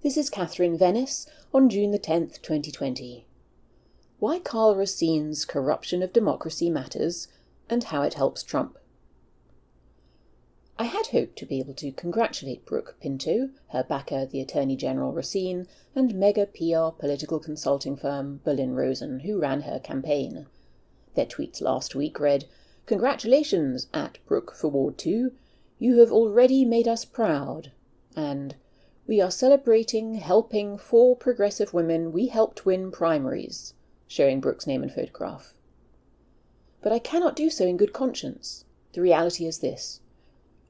This is Katherine, Venice, on June the 10th, 2020. Why Karl Racine's corruption of democracy matters, and how it helps Trump. I had hoped to be able to congratulate Brooke, Pinto, her backer the Attorney General Racine, and mega PR political consulting firm Racine, who ran her campaign. Their tweets last week read, "Congratulations at Brooke for Ward 2, you have already made us proud," and "We are celebrating helping 4 progressive women we helped win primaries," showing Brooke's name and photograph. But I cannot do so in good conscience. The reality is this.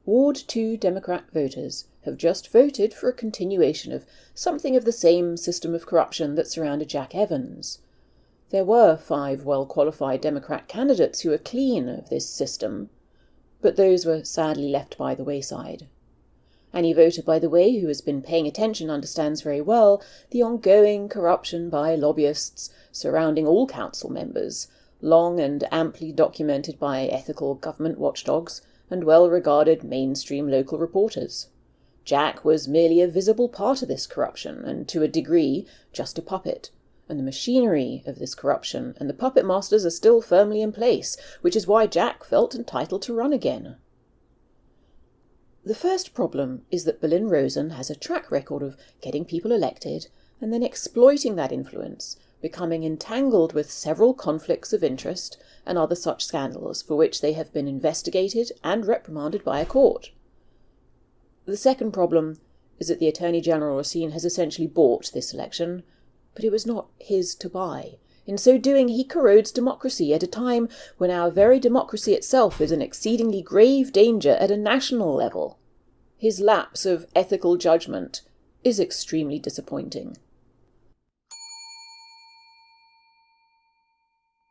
Ward 2 Democrat voters have just voted for a continuation of something of the same system of corruption that surrounded Jack Evans. There were 5 well-qualified Democrat candidates who were clean of this system, but those were sadly left by the wayside. Any voter, by the way, who has been paying attention understands very well the ongoing corruption by lobbyists surrounding all council members, long and amply documented by ethical government watchdogs and well-regarded mainstream local reporters. Jack was merely a visible part of this corruption, and to a degree, just a puppet. And the machinery of this corruption and the puppet masters are still firmly in place, which is why Jack felt entitled to run again. The first problem is that Racine has a track record of getting people elected and then exploiting that influence, becoming entangled with several conflicts of interest and other such scandals for which they have been investigated and reprimanded by a court. The second problem is that the Attorney General Racine has essentially bought this election, but it was not his to buy. In so doing, he corrodes democracy at a time when our very democracy itself is in exceedingly grave danger at a national level. His lapse of ethical judgment is extremely disappointing.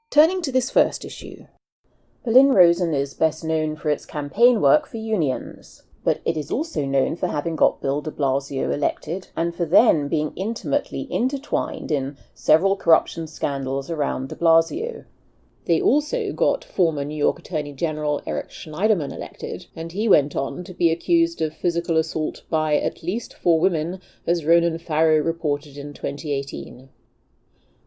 Turning to this first issue, Racine is best known for its campaign work for unions, but it is also known for having got Bill de Blasio elected and for then being intimately intertwined in several corruption scandals around de Blasio. They also got former New York Attorney General Eric Schneiderman elected, and he went on to be accused of physical assault by at least 4 women, as Ronan Farrow reported in 2018.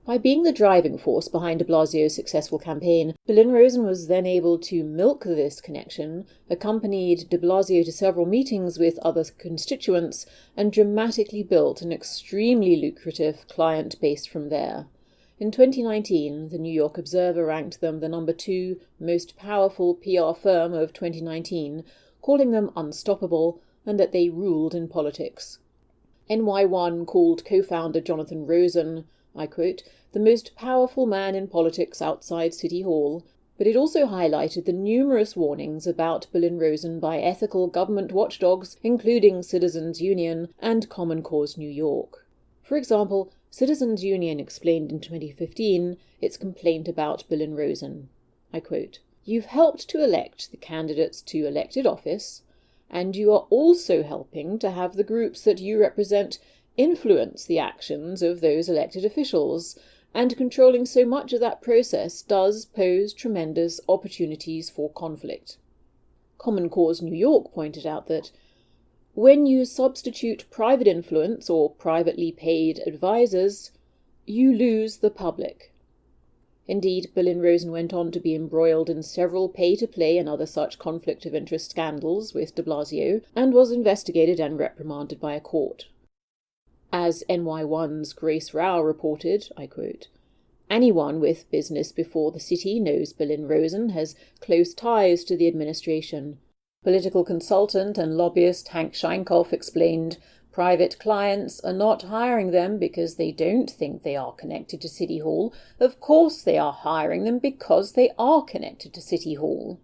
By being the driving force behind de Blasio's successful campaign, Racine was then able to milk this connection, accompanied de Blasio to several meetings with other constituents, and dramatically built an extremely lucrative client base from there. In 2019, the New York Observer ranked them the number 2 most powerful PR firm of 2019, calling them unstoppable and that they ruled in politics. NY1 called co-founder Jonathan Rosen, I quote, "the most powerful man in politics outside City Hall," but it also highlighted the numerous warnings about Racine by ethical government watchdogs, including Citizens Union and Common Cause New York. For example, Citizens Union explained in 2015 its complaint about Racine. I quote, "You've helped to elect the candidates to elected office, and you are also helping to have the groups that you represent influence the actions of those elected officials, and controlling so much of that process does pose tremendous opportunities for conflict." Common Cause New York pointed out that when you substitute private influence or privately paid advisors, you lose the public. Indeed, Racine went on to be embroiled in several pay-to-play and other such conflict of interest scandals with de Blasio, and was investigated and reprimanded by a court. As NY1's Grace Rao reported, I quote, "Anyone with business before the city knows Racine has close ties to the administration." Political consultant and lobbyist Hank Scheinkoff explained, "Private clients are not hiring them because they don't think they are connected to City Hall. Of course they are hiring them because they are connected to City Hall."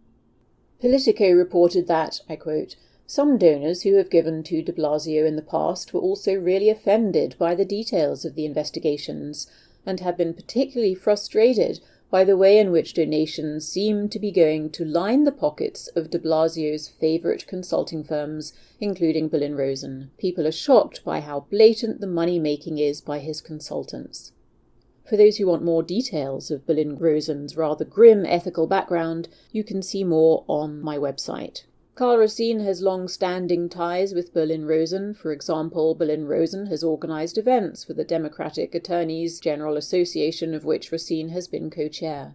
Politico reported that, I quote, "Some donors who have given to de Blasio in the past were also really offended by the details of the investigations, and have been particularly frustrated by the way in which donations seem to be going to line the pockets of de Blasio's favourite consulting firms, including Racine. People are shocked by how blatant the money-making is by his consultants." For those who want more details of Racine's rather grim ethical background, you can see more on my website. Karl Racine has long-standing ties with Berlin-Rosen. For example, Berlin-Rosen has organised events for the Democratic Attorneys General Association, of which Racine has been co-chair.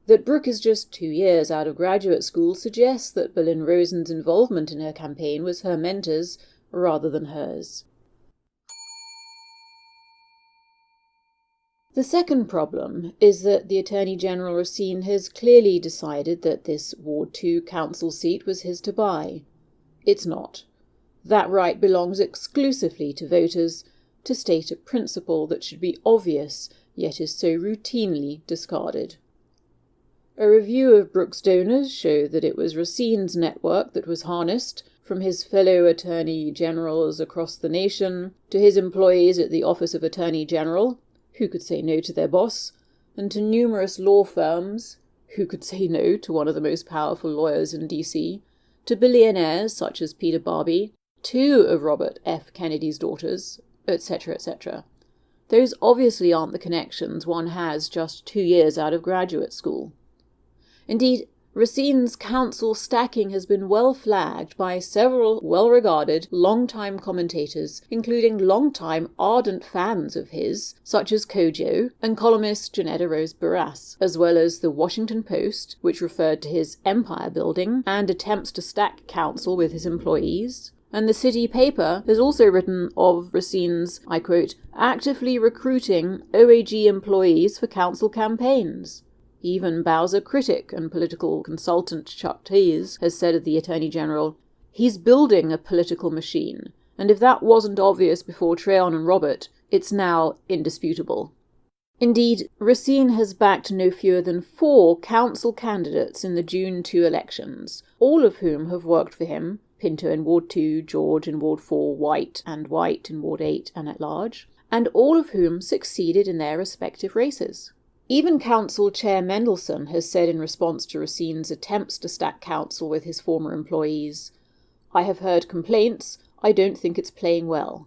That Brooke is just 2 years out of graduate school suggests that Berlin-Rosen's involvement in her campaign was her mentor's rather than hers. The second problem is that the Attorney General Racine has clearly decided that this Ward 2 council seat was his to buy. It's not. That right belongs exclusively to voters, to state a principle that should be obvious, yet is so routinely discarded. A review of Brooke's donors showed that it was Racine's network that was harnessed, from his fellow Attorney Generals across the nation to his employees at the Office of Attorney General, who could say no to their boss, and to numerous law firms, who could say no to one of the most powerful lawyers in DC, to billionaires such as Peter Barbie, 2 of Robert F. Kennedy's daughters, etc., etc. Those obviously aren't the connections one has just 2 years out of graduate school. Indeed, Racine's council stacking has been well flagged by several well-regarded, long-time commentators, including long-time ardent fans of his, such as Kojo and columnist Janetta Rose Barras, as well as the Washington Post, which referred to his empire building and attempts to stack council with his employees. And the city paper has also written of Racine's, I quote, actively recruiting OAG employees for council campaigns. Even Bowser critic and political consultant Chuck Tease has said of the Attorney General, he's building a political machine, and if that wasn't obvious before Treon and Robert, it's now indisputable. Indeed, Racine has backed no fewer than 4 council candidates in the June 2 elections, all of whom have worked for him, Pinto in Ward 2, George in Ward 4, White in Ward 8 and at large, and all of whom succeeded in their respective races. Even Council Chair Mendelsohn has said in response to Racine's attempts to stack council with his former employees, I have heard complaints, I don't think it's playing well.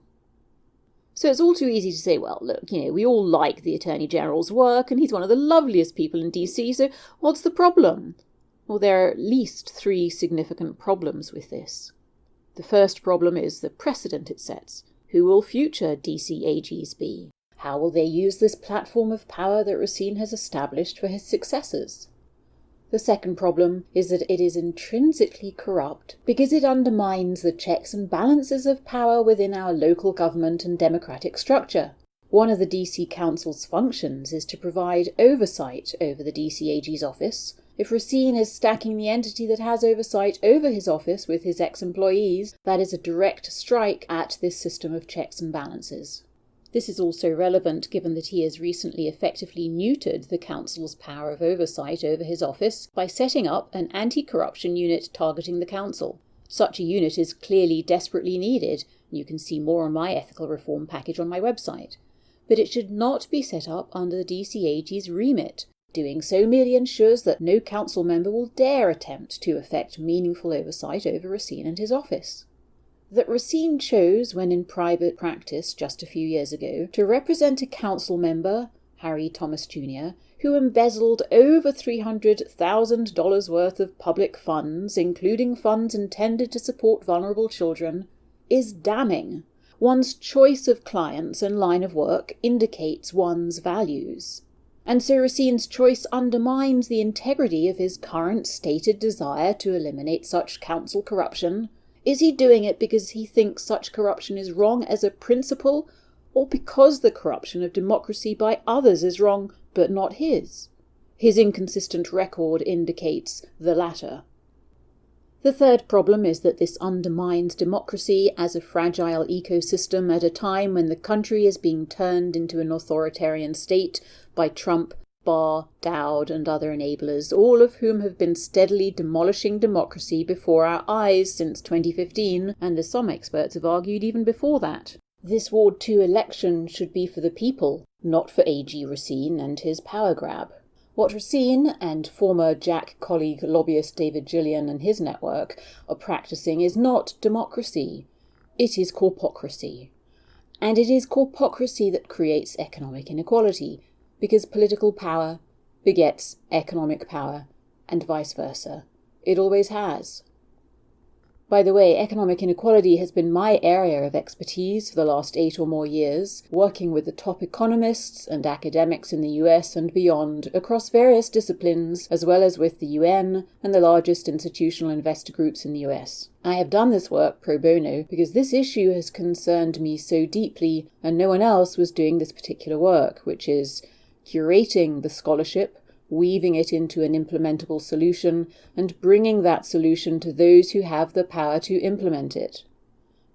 So it's all too easy to say, well, look, we all like the Attorney General's work, and he's one of the loveliest people in DC, so what's the problem? Well, there are at least 3 significant problems with this. The first problem is the precedent it sets. Who will future DC AGs be? How will they use this platform of power that Racine has established for his successors? The second problem is that it is intrinsically corrupt because it undermines the checks and balances of power within our local government and democratic structure. One of the DC Council's functions is to provide oversight over the DC AG's office. If Racine is stacking the entity that has oversight over his office with his ex-employees, that is a direct strike at this system of checks and balances. This is also relevant given that he has recently effectively neutered the Council's power of oversight over his office by setting up an anti-corruption unit targeting the Council. Such a unit is clearly desperately needed, and you can see more on my ethical reform package on my website. But it should not be set up under the DCAG's remit. Doing so merely ensures that no Council member will dare attempt to effect meaningful oversight over Racine and his office. That Racine chose, when in private practice just a few years ago, to represent a council member, Harry Thomas Jr., who embezzled over $300,000 worth of public funds, including funds intended to support vulnerable children, is damning. One's choice of clients and line of work indicates one's values. And so Racine's choice undermines the integrity of his current stated desire to eliminate such council corruption. Is he doing it because he thinks such corruption is wrong as a principle, or because the corruption of democracy by others is wrong, but not his? His inconsistent record indicates the latter. The third problem is that this undermines democracy as a fragile ecosystem at a time when the country is being turned into an authoritarian state by Trump, Barr, Dowd, and other enablers, all of whom have been steadily demolishing democracy before our eyes since 2015, and as some experts have argued even before that. This Ward 2 election should be for the people, not for A.G. Racine and his power grab. What Racine and former Jack colleague lobbyist David Gillian and his network are practicing is not democracy. It is corpocracy. And it is corpocracy that creates economic inequality, because political power begets economic power, and vice versa. It always has. By the way, economic inequality has been my area of expertise for the last 8 or more years, working with the top economists and academics in the US and beyond across various disciplines, as well as with the UN and the largest institutional investor groups in the US. I have done this work pro bono because this issue has concerned me so deeply, and no one else was doing this particular work, which is curating the scholarship, weaving it into an implementable solution, and bringing that solution to those who have the power to implement it.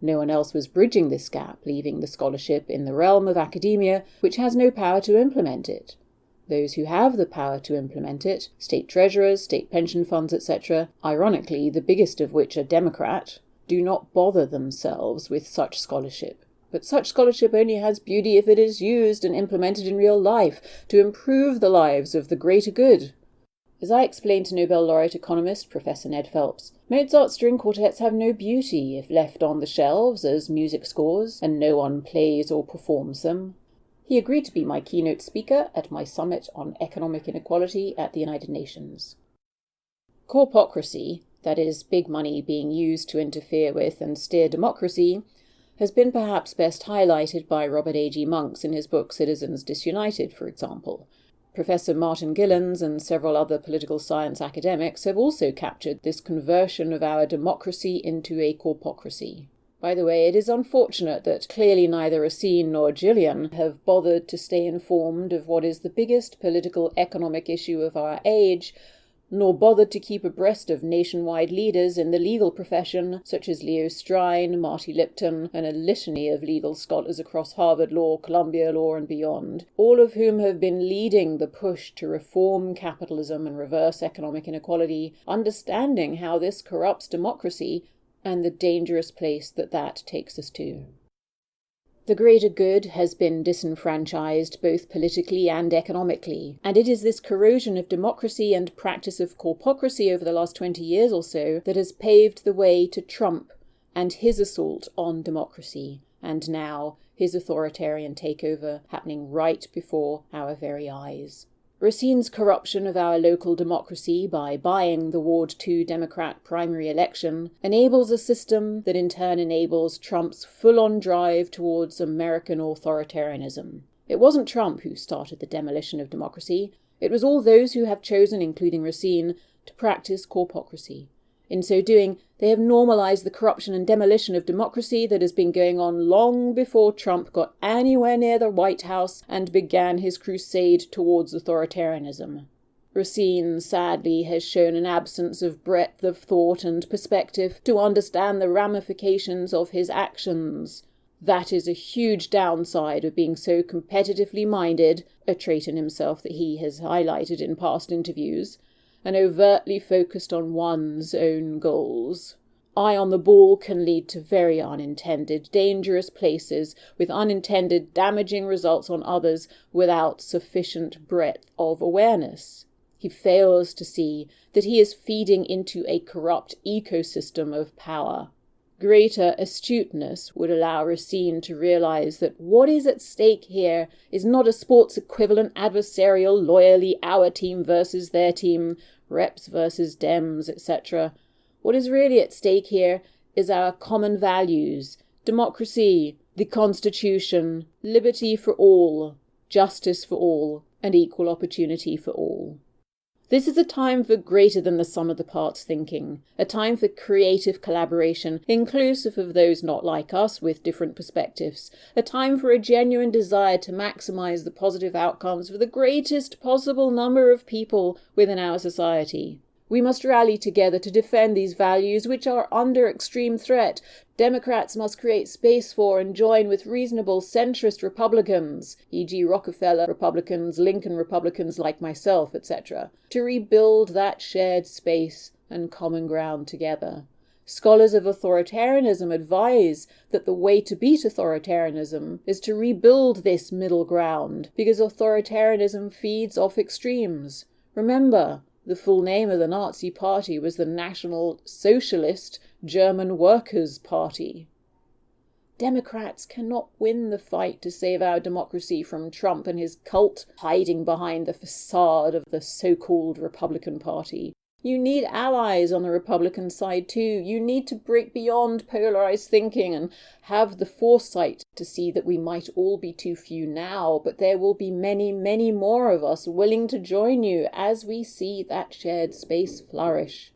No one else was bridging this gap, leaving the scholarship in the realm of academia, which has no power to implement it. Those who have the power to implement it, state treasurers, state pension funds, etc., ironically the biggest of which are Democrat, do not bother themselves with such scholarship. But such scholarship only has beauty if it is used and implemented in real life to improve the lives of the greater good. As I explained to Nobel laureate economist Professor Ned Phelps, Mozart's string quartets have no beauty if left on the shelves as music scores and no one plays or performs them. He agreed to be my keynote speaker at my summit on economic inequality at the United Nations. Corpocracy, that is, big money being used to interfere with and steer democracy, has been perhaps best highlighted by Robert A.G. Monks in his book Citizens Disunited, for example. Professor Martin Gilens and several other political science academics have also captured this conversion of our democracy into a corpocracy. By the way, it is unfortunate that clearly neither Racine nor Gillian have bothered to stay informed of what is the biggest political economic issue of our age, nor bothered to keep abreast of nationwide leaders in the legal profession, such as Leo Strine, Marty Lipton, and a litany of legal scholars across Harvard Law, Columbia Law, and beyond, all of whom have been leading the push to reform capitalism and reverse economic inequality, understanding how this corrupts democracy and the dangerous place that takes us to. The greater good has been disenfranchised both politically and economically, and it is this corrosion of democracy and practice of corpocracy over the last 20 years or so that has paved the way to Trump and his assault on democracy, and now his authoritarian takeover happening right before our very eyes. Racine's corruption of our local democracy by buying the Ward 2 Democrat primary election enables a system that in turn enables Trump's full-on drive towards American authoritarianism. It wasn't Trump who started the demolition of democracy. It was all those who have chosen, including Racine, to practice corpocracy. In so doing, they have normalized the corruption and demolition of democracy that has been going on long before Trump got anywhere near the White House and began his crusade towards authoritarianism. Racine, sadly, has shown an absence of breadth of thought and perspective to understand the ramifications of his actions. That is a huge downside of being so competitively minded, a trait in himself that he has highlighted in past interviews, and overtly focused on one's own goals. Eye on the ball can lead to very unintended, dangerous places, with unintended, damaging results on others without sufficient breadth of awareness. He fails to see that he is feeding into a corrupt ecosystem of power. Greater astuteness would allow Racine to realize that what is at stake here is not a sports equivalent adversarial loyally our team versus their team, reps versus Dems, etc. What is really at stake here is our common values, democracy, the Constitution, liberty for all, justice for all, and equal opportunity for all. This is a time for greater than the sum of the parts thinking, a time for creative collaboration, inclusive of those not like us with different perspectives, a time for a genuine desire to maximize the positive outcomes for the greatest possible number of people within our society. We must rally together to defend these values which are under extreme threat. Democrats must create space for and join with reasonable centrist Republicans, e.g. Rockefeller Republicans, Lincoln Republicans like myself, etc., to rebuild that shared space and common ground together. Scholars of authoritarianism advise that the way to beat authoritarianism is to rebuild this middle ground, because authoritarianism feeds off extremes. Remember, the full name of the Nazi Party was the National Socialist German Workers' Party. Democrats cannot win the fight to save our democracy from Trump and his cult hiding behind the facade of the so-called Republican Party. You need allies on the Republican side too. You need to break beyond polarized thinking and have the foresight to see that we might all be too few now, but there will be many, many more of us willing to join you as we see that shared space flourish.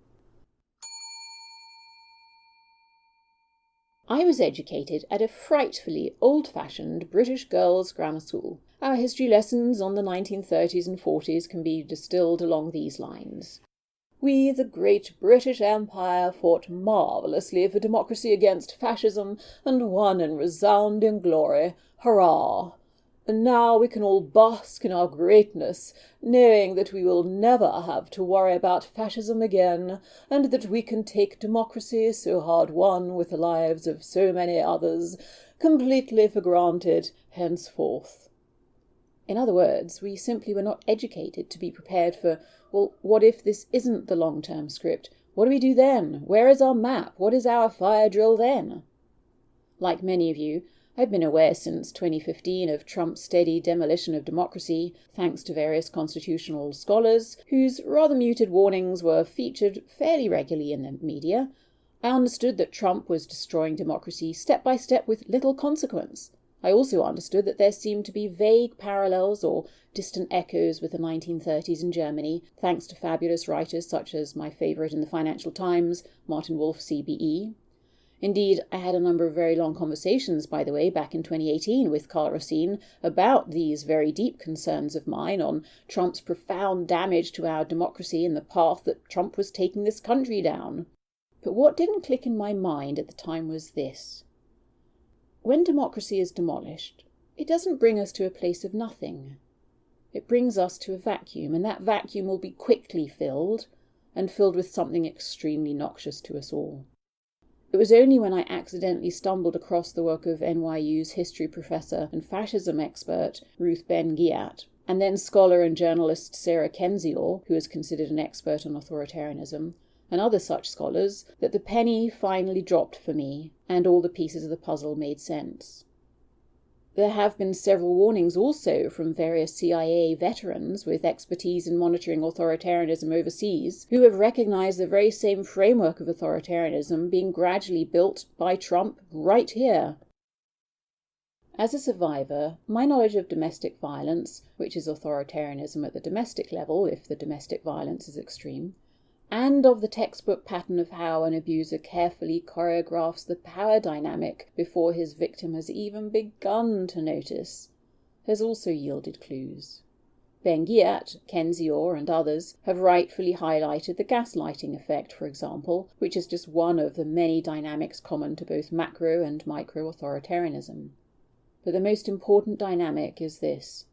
I was educated at a frightfully old-fashioned British girls' grammar school. Our history lessons on the 1930s and 40s can be distilled along these lines. We, the great British Empire, fought marvellously for democracy against fascism and won in resounding glory. Hurrah! And now we can all bask in our greatness, knowing that we will never have to worry about fascism again, and that we can take democracy, so hard won with the lives of so many others, completely for granted henceforth. In other words, we simply were not educated to be prepared for, well, what if this isn't the long-term script? What do we do then? Where is our map? What is our fire drill then? Like many of you, I've been aware since 2015 of Trump's steady demolition of democracy, thanks to various constitutional scholars, whose rather muted warnings were featured fairly regularly in the media. I understood that Trump was destroying democracy step by step with little consequence. I also understood that there seemed to be vague parallels or distant echoes with the 1930s in Germany, thanks to fabulous writers such as my favourite in the Financial Times, Martin Wolf, CBE. Indeed, I had a number of very long conversations, by the way, back in 2018 with Karl Racine about these very deep concerns of mine on Trump's profound damage to our democracy and the path that Trump was taking this country down. But what didn't click in my mind at the time was this. When democracy is demolished, it doesn't bring us to a place of nothing. It brings us to a vacuum, and that vacuum will be quickly filled, and filled with something extremely noxious to us all. It was only when I accidentally stumbled across the work of NYU's history professor and fascism expert Ruth Ben-Ghiat, and then scholar and journalist Sarah Kendzior, who is considered an expert on authoritarianism, and other such scholars, that the penny finally dropped for me, and all the pieces of the puzzle made sense. There have been several warnings also from various CIA veterans with expertise in monitoring authoritarianism overseas, who have recognized the very same framework of authoritarianism being gradually built by Trump right here. As a survivor, my knowledge of domestic violence, which is authoritarianism at the domestic level if the domestic violence is extreme, and of the textbook pattern of how an abuser carefully choreographs the power dynamic before his victim has even begun to notice, has also yielded clues. Ben-Ghiat, Kendzior, and others have rightfully highlighted the gaslighting effect, for example, which is just one of the many dynamics common to both macro and micro authoritarianism. But the most important dynamic is this.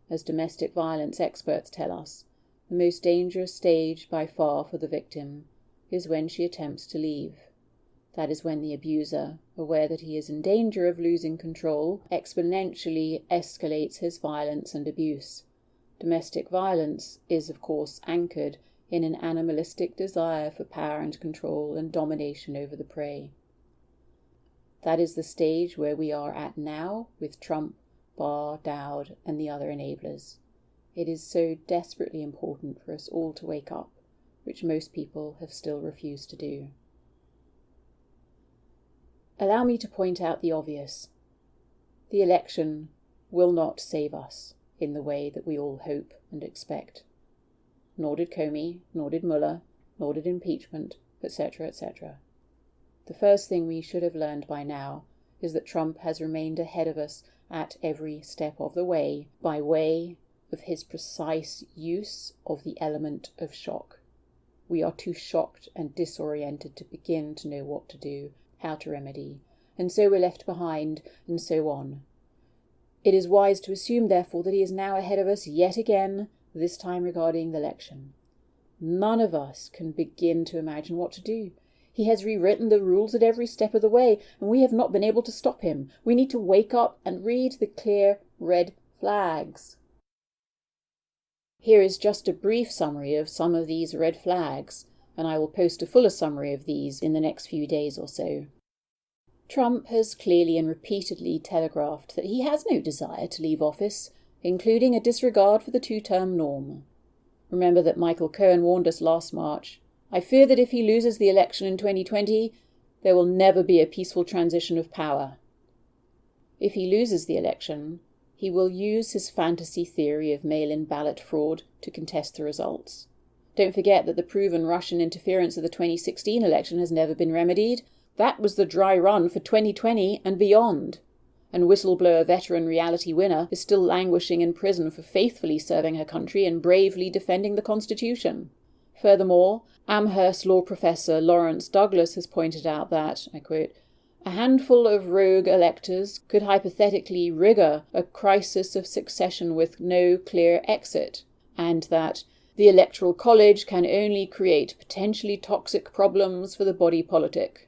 As domestic violence experts tell us, the most dangerous stage by far for the victim is when she attempts to leave. That is when the abuser, aware that he is in danger of losing control, exponentially escalates his violence and abuse. Domestic violence is, of course, anchored in an animalistic desire for power and control and domination over the prey. That is the stage where we are at now with Trump, Barr, Dowd, and the other enablers. It is so desperately important for us all to wake up, which most people have still refused to do. Allow me to point out the obvious. The election will not save us in the way that we all hope and expect. Nor did Comey, nor did Mueller, nor did impeachment, etc., etc. The first thing we should have learned by now is that Trump has remained ahead of us at every step of the way, by way of his precise use of the element of shock. We are too shocked and disoriented to begin to know what to do, how to remedy, and so we're left behind, and so on. It is wise to assume, therefore, that he is now ahead of us yet again, this time regarding the election. None of us can begin to imagine what to do. He has rewritten the rules at every step of the way, and we have not been able to stop him. We need to wake up and read the clear red flags. Here is just a brief summary of some of these red flags, and I will post a fuller summary of these in the next few days or so. Trump has clearly and repeatedly telegraphed that he has no desire to leave office, including a disregard for the two-term norm. Remember that Michael Cohen warned us last March I fear that if he loses the election in 2020, there will never be a peaceful transition of power. If he loses the election, he will use his fantasy theory of mail-in ballot fraud to contest the results. Don't forget that the proven Russian interference of the 2016 election has never been remedied. That was the dry run for 2020 and beyond. And whistleblower veteran reality winner is still languishing in prison for faithfully serving her country and bravely defending the Constitution. Furthermore, Amherst law professor Lawrence Douglas has pointed out that, I quote, a handful of rogue electors could hypothetically rigger a crisis of succession with no clear exit, and that the Electoral College can only create potentially toxic problems for the body politic.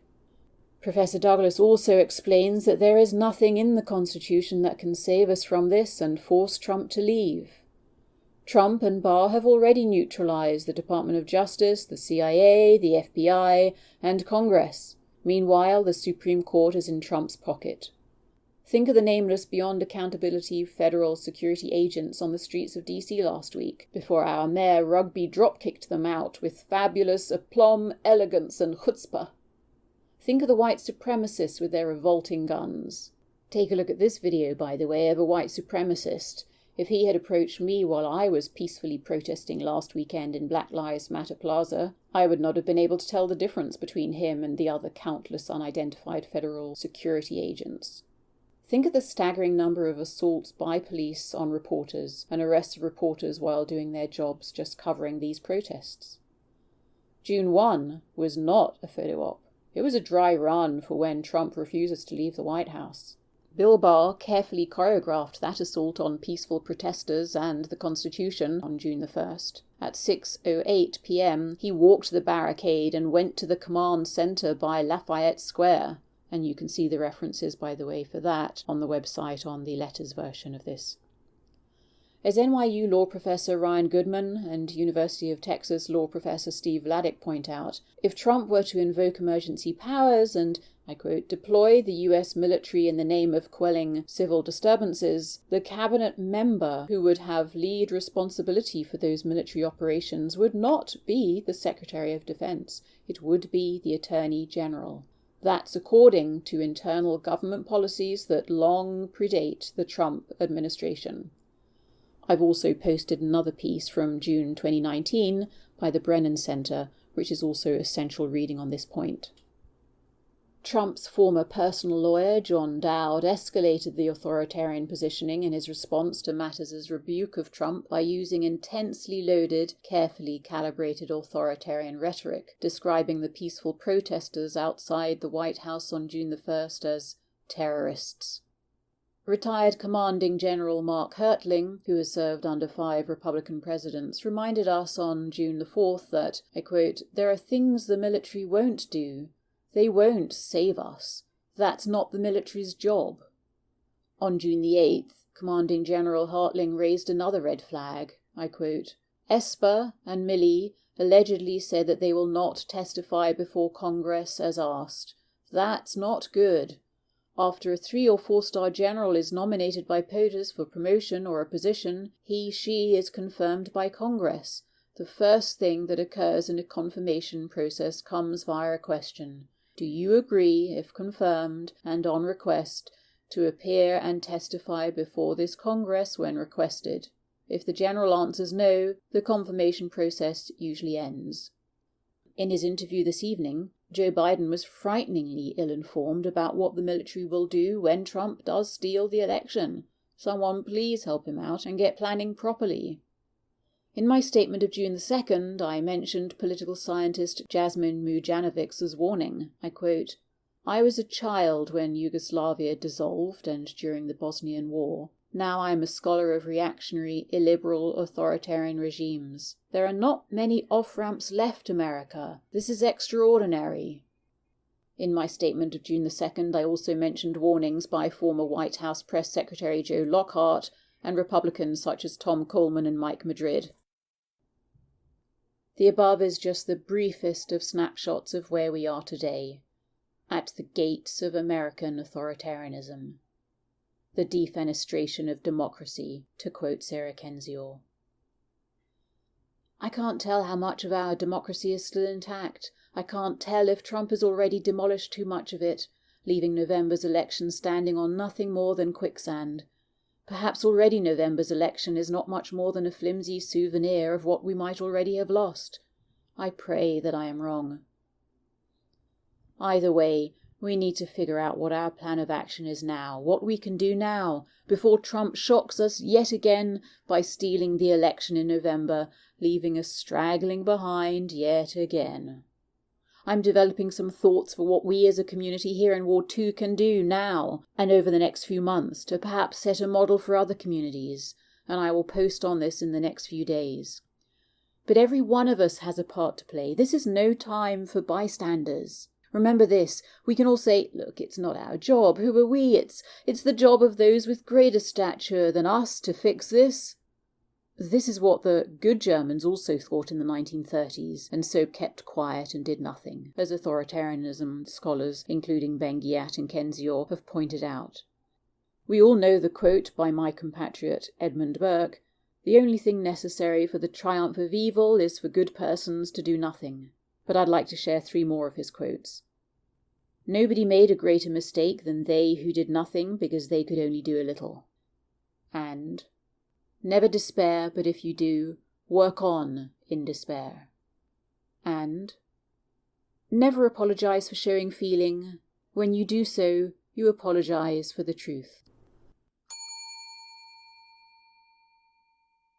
Professor Douglas also explains that there is nothing in the Constitution that can save us from this and force Trump to leave. Trump and Barr have already neutralized the Department of Justice, the CIA, the FBI, and Congress. Meanwhile, the Supreme Court is in Trump's pocket. Think of the nameless beyond accountability federal security agents on the streets of DC last week, before our mayor rugby drop-kicked them out with fabulous aplomb, elegance, and chutzpah. Think of the white supremacists with their revolting guns. Take a look at this video, by the way, of a white supremacist. If he had approached me while I was peacefully protesting last weekend in Black Lives Matter Plaza, I would not have been able to tell the difference between him and the other countless unidentified federal security agents. Think of the staggering number of assaults by police on reporters and arrests of reporters while doing their jobs just covering these protests. June 1 was not a photo op. It was a dry run for when Trump refuses to leave the White House. Bill Barr carefully choreographed that assault on peaceful protesters and the Constitution on June the 1st. At 6:08 p.m., he walked the barricade and went to the command center by Lafayette Square. And you can see the references, by the way, for that on the website on the letters version of this. As NYU law professor Ryan Goodman and University of Texas law professor Steve Vladeck point out, if Trump were to invoke emergency powers and, I quote, deploy the US military in the name of quelling civil disturbances, the cabinet member who would have lead responsibility for those military operations would not be the Secretary of Defense. It would be the Attorney General. That's according to internal government policies that long predate the Trump administration. I've also posted another piece from June 2019 by the Brennan Center, which is also essential reading on this point. Trump's former personal lawyer, John Dowd, escalated the authoritarian positioning in his response to Mattis's rebuke of Trump by using intensely loaded, carefully calibrated authoritarian rhetoric, describing the peaceful protesters outside the White House on June the 1st as terrorists. Retired Commanding General Mark Hertling, who has served under 5 Republican presidents, reminded us on June the 4th that, I quote, there are things the military won't do. They won't save us. That's not the military's job. On June the 8th, Commanding General Hertling raised another red flag. I quote, Esper and Milley allegedly said that they will not testify before Congress as asked. That's not good. After a 3- or 4-star general is nominated by POTUS for promotion or a position, she is confirmed by Congress. The first thing that occurs in a confirmation process comes via a question. Do you agree, if confirmed, and on request, to appear and testify before this Congress when requested? If the general answers no, the confirmation process usually ends. In his interview this evening, Joe Biden was frighteningly ill-informed about what the military will do when Trump does steal the election. Someone please help him out and get planning properly. In my statement of June the 2nd, I mentioned political scientist Jasmine Mujanovic's warning. I quote, I was a child when Yugoslavia dissolved and during the Bosnian War. Now I am a scholar of reactionary, illiberal, authoritarian regimes. There are not many off-ramps left, America. This is extraordinary. In my statement of June the 2nd, I also mentioned warnings by former White House Press Secretary Joe Lockhart and Republicans such as Tom Coleman and Mike Madrid. The above is just the briefest of snapshots of where we are today, at the gates of American authoritarianism. The defenestration of democracy, to quote Sarah Kendzior. I can't tell how much of our democracy is still intact. I can't tell if Trump has already demolished too much of it, leaving November's election standing on nothing more than quicksand. Perhaps already November's election is not much more than a flimsy souvenir of what we might already have lost. I pray that I am wrong. Either way, we need to figure out what our plan of action is now, what we can do now, before Trump shocks us yet again by stealing the election in November, leaving us straggling behind yet again. I'm developing some thoughts for what we as a community here in Ward 2 can do now and over the next few months to perhaps set a model for other communities, and I will post on this in the next few days. But every one of us has a part to play. This is no time for bystanders. Remember this, we can all say, look, it's not our job, who are we? It's the job of those with greater stature than us to fix this. This is what the good Germans also thought in the 1930s, and so kept quiet and did nothing, as authoritarianism scholars, including Ben-Ghiat and Kenzior, have pointed out. We all know the quote by my compatriot Edmund Burke, "The only thing necessary for the triumph of evil is for good persons to do nothing." But I'd like to share 3 more of his quotes. "Nobody made a greater mistake than they who did nothing because they could only do a little." And, "Never despair, but if you do, work on in despair." And, "Never apologize for showing feeling. When you do so, you apologize for the truth."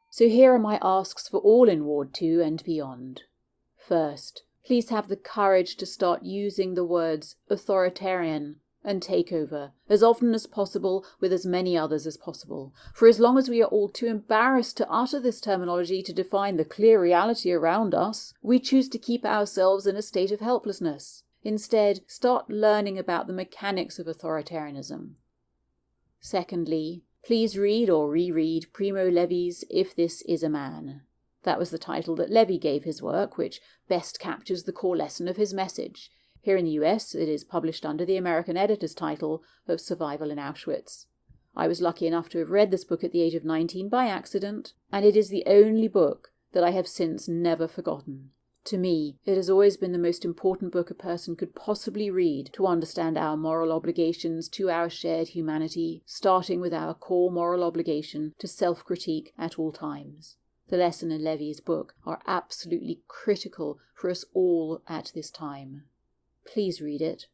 So here are my asks for all in Ward 2 and beyond. First, please have the courage to start using the words authoritarian and takeover as often as possible with as many others as possible. For as long as we are all too embarrassed to utter this terminology to define the clear reality around us, we choose to keep ourselves in a state of helplessness. Instead, start learning about the mechanics of authoritarianism. Secondly, please read or reread Primo Levi's If This Is a Man. That was the title that Levi gave his work, which best captures the core lesson of his message. Here in the US, it is published under the American editor's title of Survival in Auschwitz. I was lucky enough to have read this book at the age of 19 by accident, and it is the only book that I have since never forgotten. To me, it has always been the most important book a person could possibly read to understand our moral obligations to our shared humanity, starting with our core moral obligation to self-critique at all times. The lesson in Levi's book are absolutely critical for us all at this time. Please read it.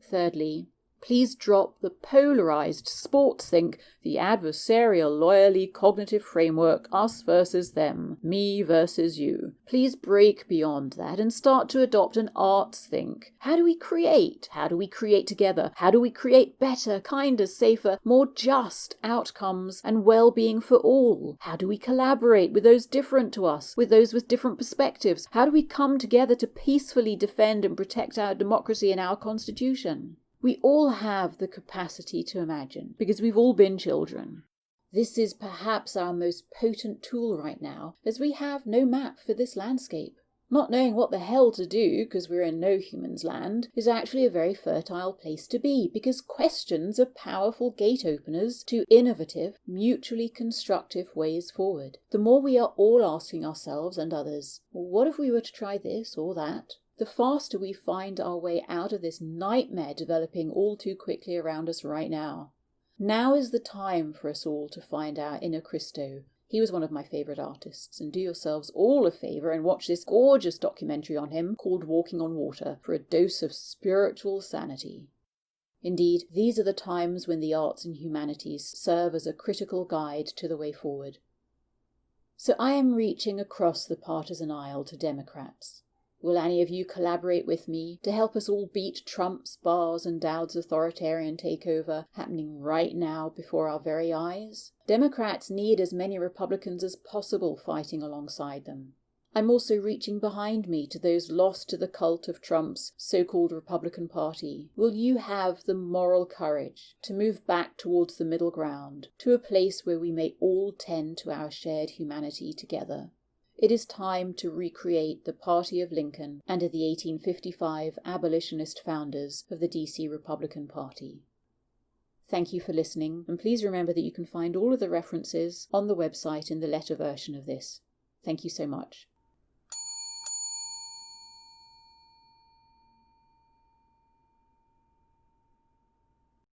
Thirdly, please drop the polarized sports think, the adversarial loyally cognitive framework, us versus them, me versus you. Please break beyond that and start to adopt an arts think. How do we create? How do we create together? How do we create better, kinder, safer, more just outcomes and well-being for all? How do we collaborate with those different to us, with those with different perspectives? How do we come together to peacefully defend and protect our democracy and our constitution? We all have the capacity to imagine, because we've all been children. This is perhaps our most potent tool right now, as we have no map for this landscape. Not knowing what the hell to do, because we're in no human's land, is actually a very fertile place to be, because questions are powerful gate openers to innovative, mutually constructive ways forward. The more we are all asking ourselves and others, what if we were to try this or that? The faster we find our way out of this nightmare developing all too quickly around us right now. Now is the time for us all to find our inner Christo. He was one of my favourite artists, and do yourselves all a favour and watch this gorgeous documentary on him called Walking on Water for a dose of spiritual sanity. Indeed, these are the times when the arts and humanities serve as a critical guide to the way forward. So I am reaching across the partisan aisle to Democrats. Will any of you collaborate with me to help us all beat Trump's, Barr's and Dowd's authoritarian takeover happening right now before our very eyes? Democrats need as many Republicans as possible fighting alongside them. I'm also reaching behind me to those lost to the cult of Trump's so-called Republican Party. Will you have the moral courage to move back towards the middle ground, to a place where we may all tend to our shared humanity together? It is time to recreate the Party of Lincoln under the 1855 abolitionist founders of the DC Republican Party. Thank you for listening, and please remember that you can find all of the references on the website in the letter version of this. Thank you so much.